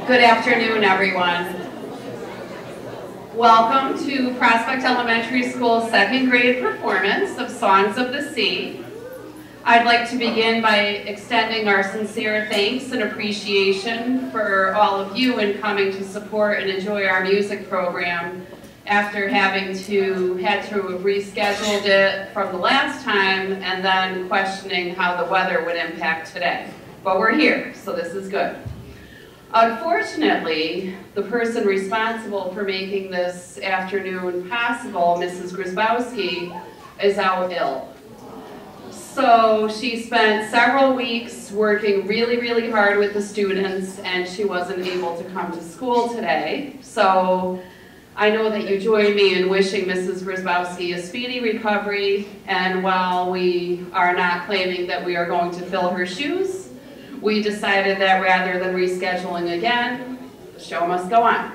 Good afternoon, everyone. Welcome to Prospect Elementary School's second grade performance of Songs of the Sea. I'd like to begin by extending our sincere thanks and appreciation for all of you in coming to support and enjoy our music program after having to have rescheduled it from the last time and then questioning how the weather would impact today. But we're here, so this is good. Unfortunately, the person responsible for making this afternoon possible, Mrs. Grzybowski, is out ill. So she spent several weeks working really, really hard with the students, and she wasn't able to come to school today. So I know that you join me in wishing Mrs. Grzybowski a speedy recovery, and while we are not claiming that we are going to fill her shoes, we decided that rather than rescheduling again, the show must go on.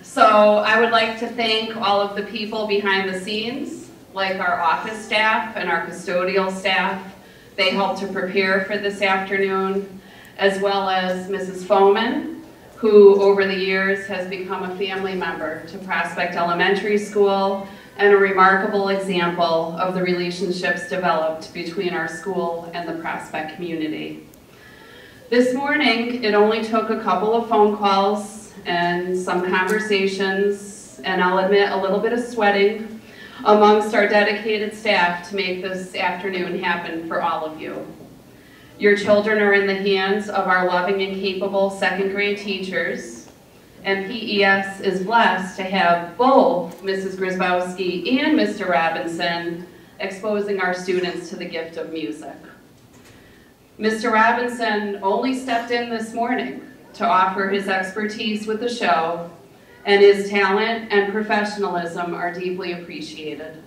So I would like to thank all of the people behind the scenes, like our office staff and our custodial staff. They helped to prepare for this afternoon, as well as Mrs. Foman, who over the years has become a family member to Prospect Elementary School and a remarkable example of the relationships developed between our school and the Prospect community. This morning, it only took a couple of phone calls and some conversations, and I'll admit a little bit of sweating amongst our dedicated staff to make this afternoon happen for all of you. Your children are in the hands of our loving and capable second grade teachers, and PES is blessed to have both Mrs. Grzybowski and Mr. Robinson exposing our students to the gift of music. Mr. Robinson only stepped in this morning to offer his expertise with the show, and his talent and professionalism are deeply appreciated.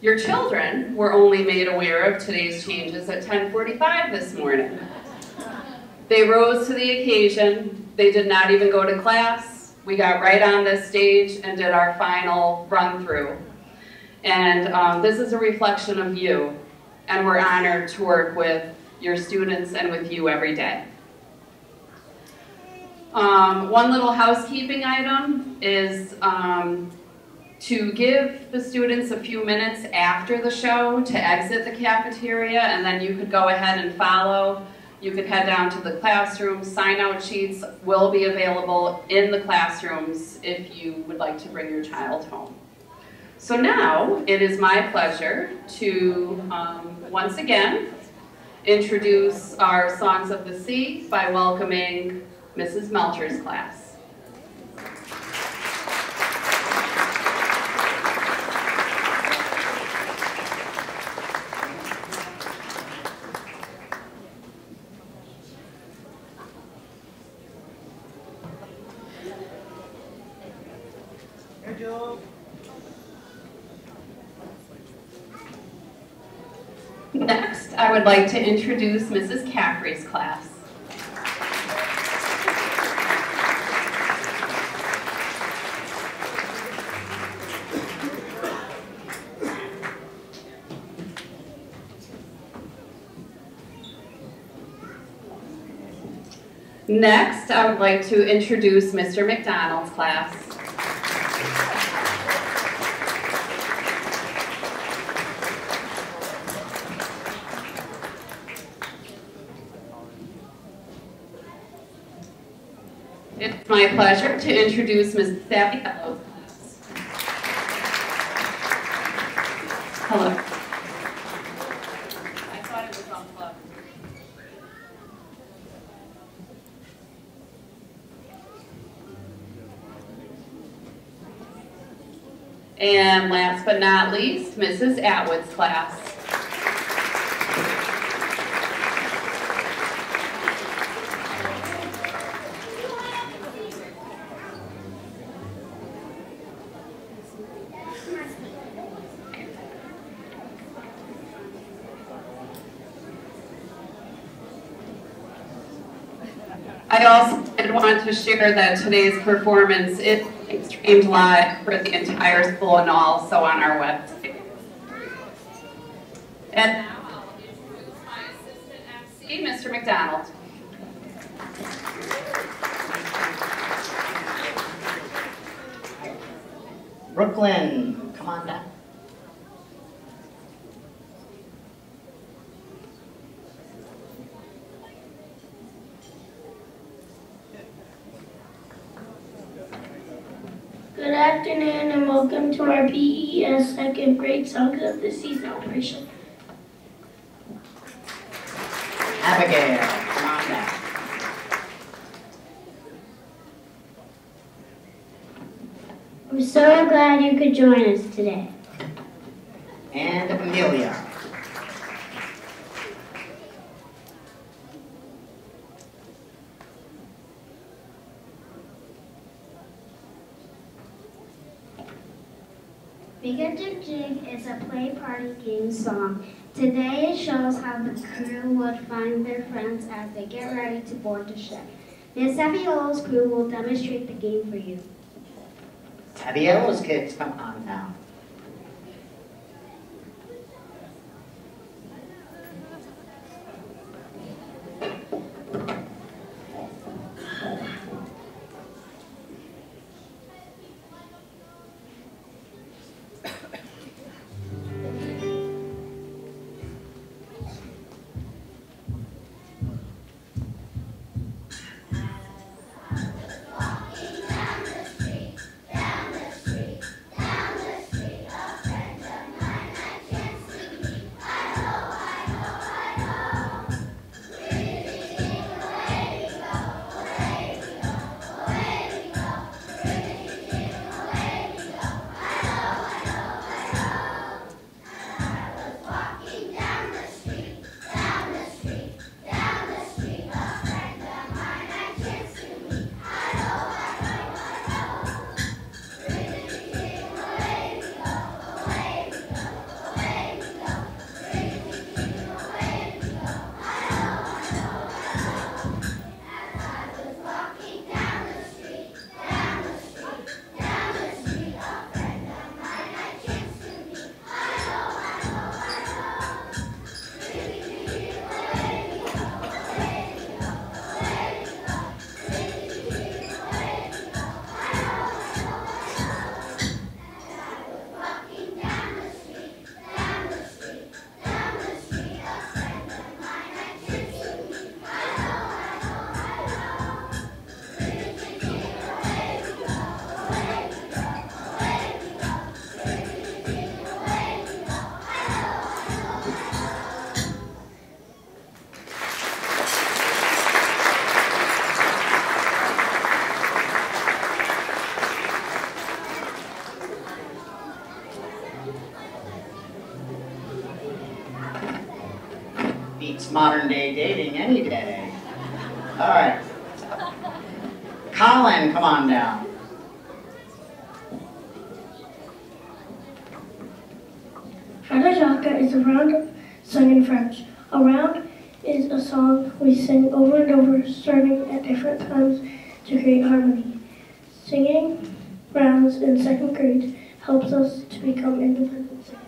Your children were only made aware of today's changes at 10:45 this morning. They rose to the occasion. They did not even go to class. We got right on this stage and did our final run-through. And this is a reflection of you, and we're honored to work with your students and with you every day. One little housekeeping item is to give the students a few minutes after the show to exit the cafeteria, and then you could go ahead and follow. You could head down to the classrooms. Sign-out sheets will be available in the classrooms if you would like to bring your child home. So now it is my pleasure to once again introduce our Songs of the Sea by welcoming Mrs. Melcher's class. Next, I would like to introduce Mrs. Caffrey's class. Next, I would like to introduce Mr. McDonald's class. It's my pleasure to introduce Ms. Saviello's class. Hello. I thought it was unplugged. And last but not least, Mrs. Atwood's class. I also did want to share that today's performance is streamed live for the entire school and also on our website. And now I'll introduce my assistant MC, Mr. McDonald. Brooklyn, come on down. Good afternoon and welcome to our PES second grade Songs of the Sea celebration. Abigail, come on down. We're so glad you could join us today. And Amelia. Big a Jig Jig is a play party game song. Today it shows how the crew would find their friends as they get ready to board the ship. Miss Saviola's crew will demonstrate the game for you. Saviola's kids, come on down. Any day. All right. Colin, come on down. Shaka is a round sung in French. A round is a song we sing over and over, starting at different times to create harmony. Singing rounds in second grade helps us to become independent singers.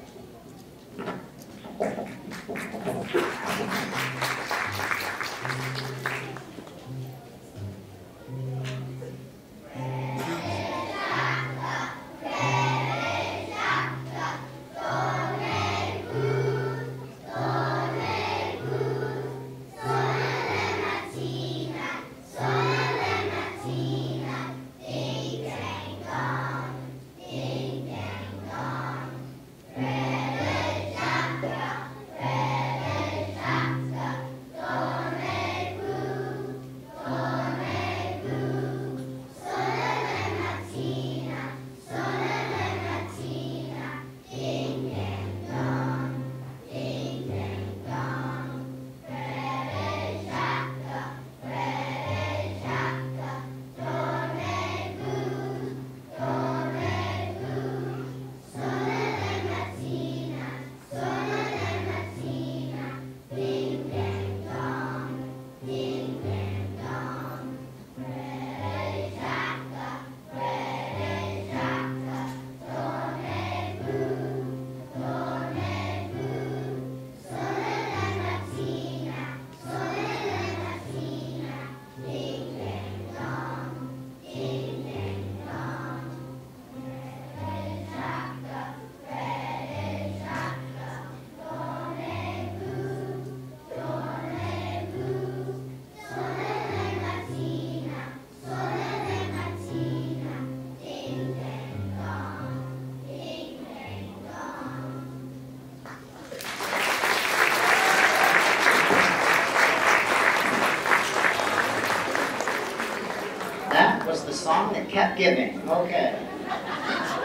That was the song that kept giving. Okay.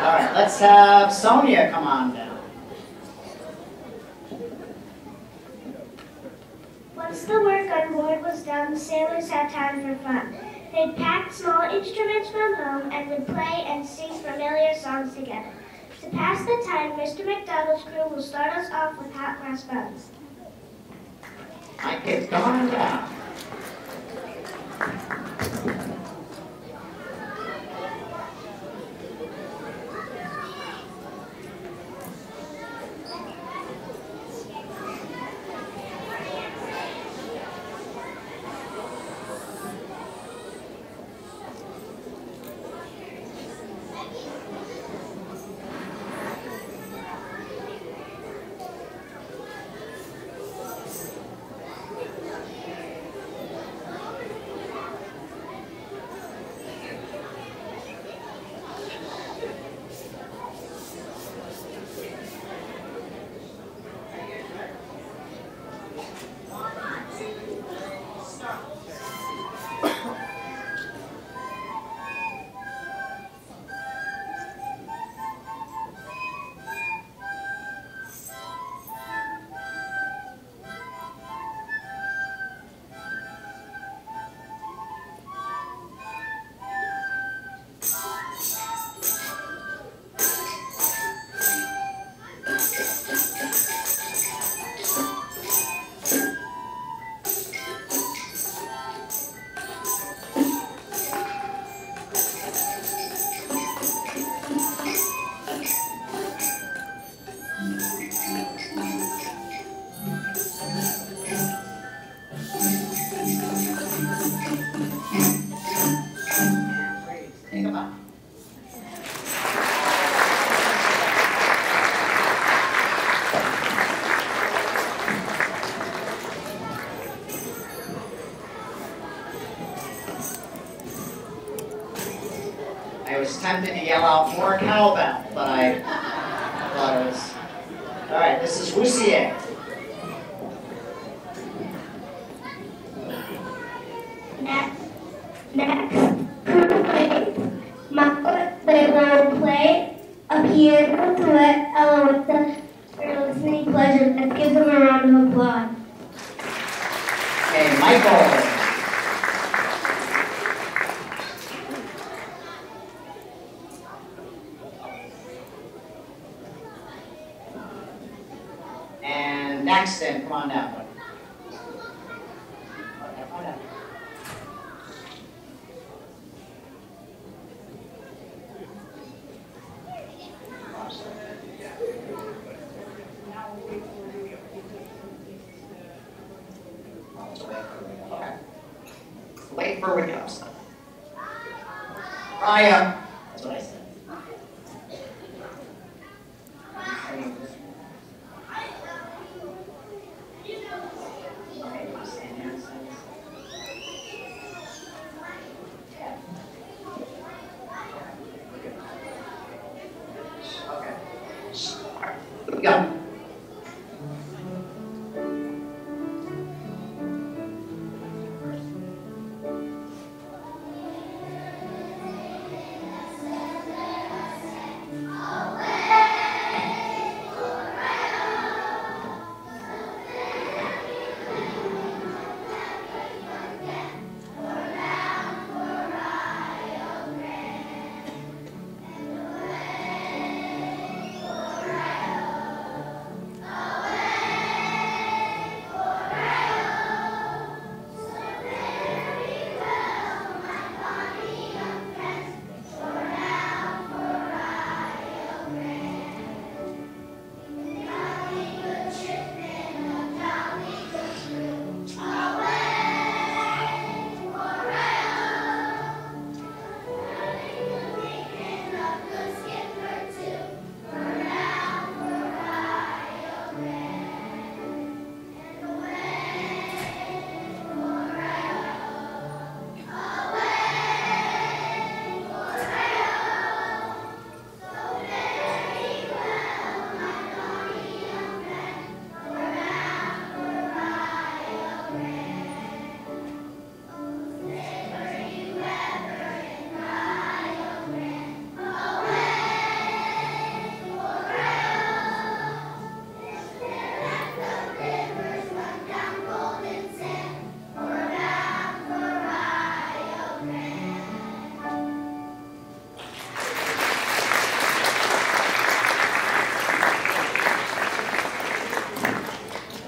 All right, let's have Sonia come on down. Once the work on board was done, sailors had time for fun. They'd pack small instruments from home and would play and sing familiar songs together. To pass the time, Mr. McDonald's crew will start us off with hot cross buns. Mike, it's going down. I was tempted to yell out more cowbell, but I thought it was... All right, this is Wussier. Next, they will play a piano duet along with the listening pleasure. Let's give them a round of applause. Okay, Mike Michael. And Daxton, come on down. Okay, come on down. Okay. Wait for windows. Raya. That's what I said. Okay. Go.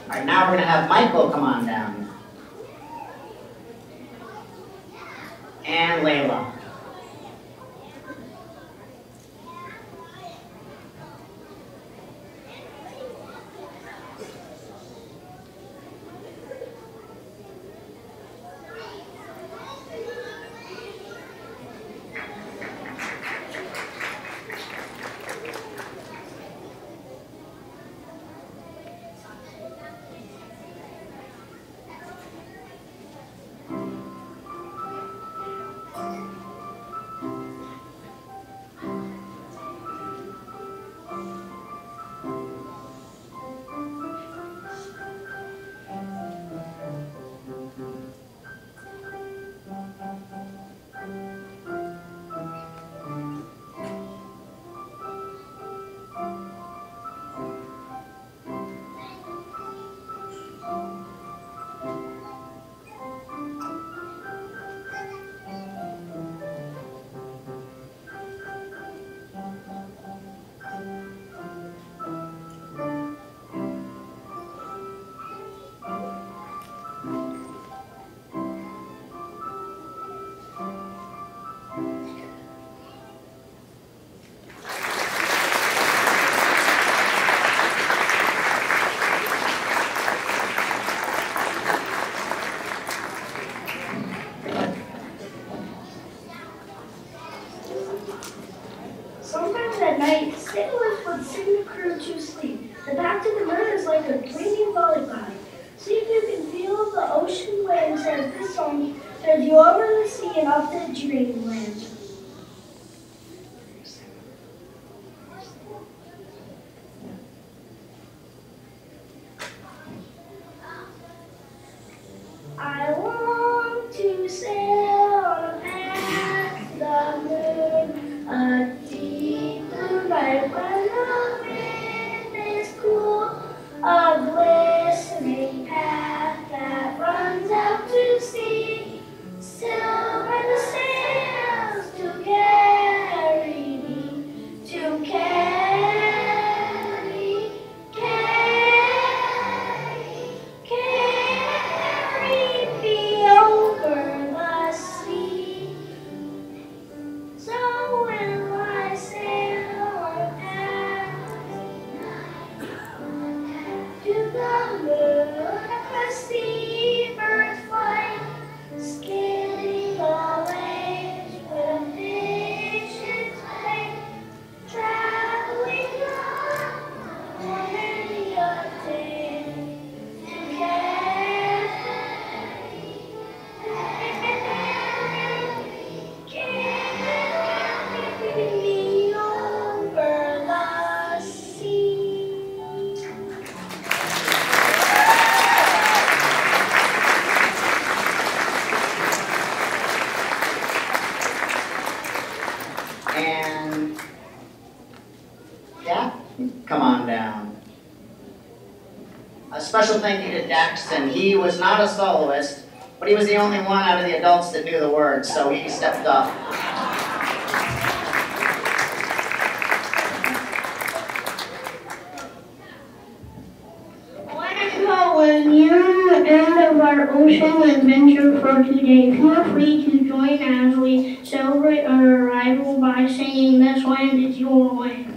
All right, now we're gonna have Michael come on down. And Layla. Sometimes at night, sailors would sing the crew to sleep. The back to the moon is like a dreaming lullaby. See if you can feel the ocean waves as this song turns you over the sea and off to dreamland. I want to sail past the moon, a deep blue night when the wind is cool, a glistening path that runs out to special thank you to Daxton. He was not a soloist, but he was the only one out of the adults that knew the words, so he stepped up. We're nearing the end of our ocean adventure for today. Feel free to join as we celebrate our arrival by singing "This Land Is Your Land."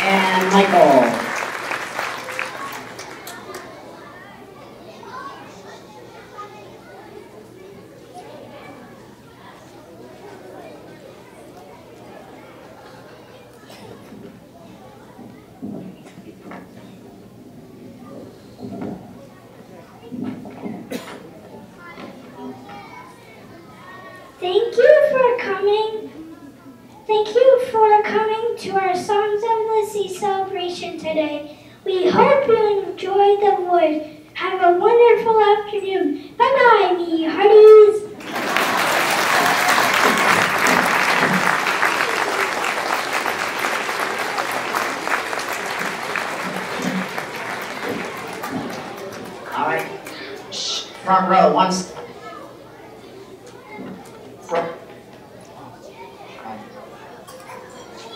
And Michael. Thank you for coming. Thank you for coming to our Songs of the Sea celebration today. We hope you enjoyed the voice. Have a wonderful afternoon. Bye-bye, me hearties. All right. Shh. Front row, once.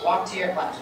Walk to your class.